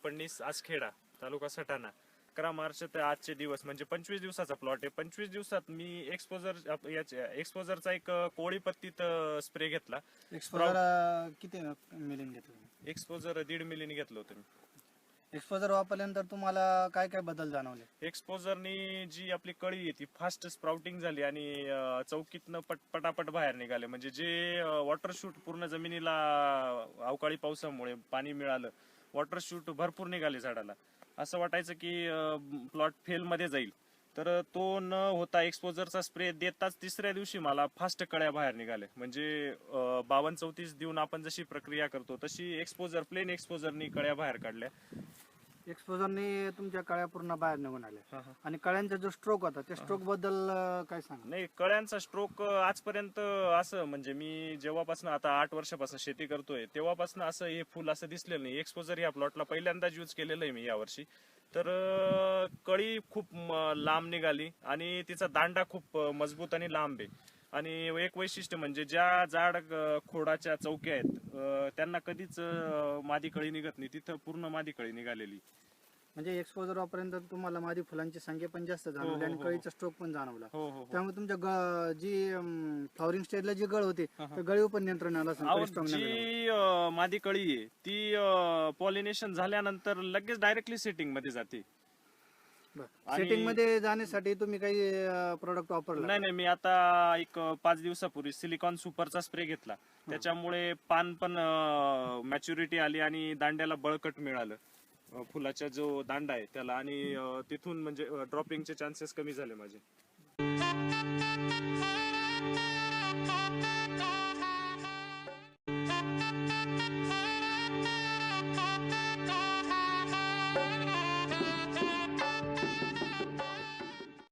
फडणीस आसखेडा तालुका सटाणा 11 मार्च ते आजचे दिवस म्हणजे 25 दिवसाचा प्लॉट आहे. 25 दिवसात मी एक्सपोजरचा एक कोळी पत्तीत स्प्रे घेतला. एक्सपोजर किती मिलीन घेतलं? एक्सपोजर 1.5 मिलीने घेतलं होतं मी. एक्सपोजर वापरल्यानंतर तुम्हाला काय काय बदल जाणवले? एक्सपोजरनी जी आपली कळी आहे ती फास्ट स्प्राउटिंग झाली आणि चौकीतनं पटापट बाहेर निघाले. म्हणजे जे वॉटर शूट पूर्ण जमिनीला अवकाळी पावसामुळे पाणी मिळालं, वॉटर शूट भरपूर निघाले झाडाला. असं वाटायचं की प्लॉट फेल मध्ये जाईल, तर तो न होता एक्सपोजरचा स्प्रे देताच तिसऱ्या दिवशी मला फास्ट कळ्या बाहेर निघाले. म्हणजे 52-34 देऊन आपण जशी प्रक्रिया करतो तशी प्लेन एक्सपोजरनी कळ्या बाहेर काढल्या. एक्सपोजरने तुमच्या कळ्या पूर्ण बाहेर निघून आल्या. आणि कळ्यांचा जो स्ट्रोक होता त्या स्ट्रोक बद्दल काय सांगा? नाही, कळ्यांचा स्ट्रोक आजपर्यंत असं म्हणजे मी जेव्हापासून आता 8 वर्षापासून शेती करतोय तेव्हापासून असं हे फुल असं दिसलेलं नाही. एक्सपोजर या प्लॉटला पहिल्यांदाच यूज केलेलं आहे मी यावर्षी. तर कळी खूप लांब निघाली आणि तिचा दांडा खूप मजबूत आणि लांब आहे. आणि एक वैशिष्ट्य म्हणजे ज्या जाड खोडाच्या चौक्या आहेत त्यांना कधीच मादी कळी निघत नाही, तिथं पूर्ण मादी कळी निघालेली. म्हणजे एक्सपोजर वापरल्यानंतर तुम्हाला मादी फुलांची संख्या पण जास्त जाणवली आणि कळीचा स्ट्रोक पण जाणवला. त्यामुळे तुमच्या जी फ्लॉवरिंग स्टेजला जी गळ होती त्या गळीवर पण नियंत्रण आलं असेल. जी मादी कळी आहे ती पॉलिनेशन झाल्यानंतर लगेच डायरेक्टली सेटिंग मध्ये जाते. सेटिंग मध्ये जाण्यासाठी तुम्ही काही प्रोडक्ट वापरला? नाही, मी आता एक 5 दिवसापूर्वी सिलिकॉन सुपरचा स्प्रे घेतला. त्याच्यामुळे पान पण मॅच्युरिटी आली आणि दांड्याला बळकट मिळालं. फुलाचा जो दांडा आहे त्याला, आणि तिथून म्हणजे ड्रॉपिंगचे चान्सेस कमी झाले माझे.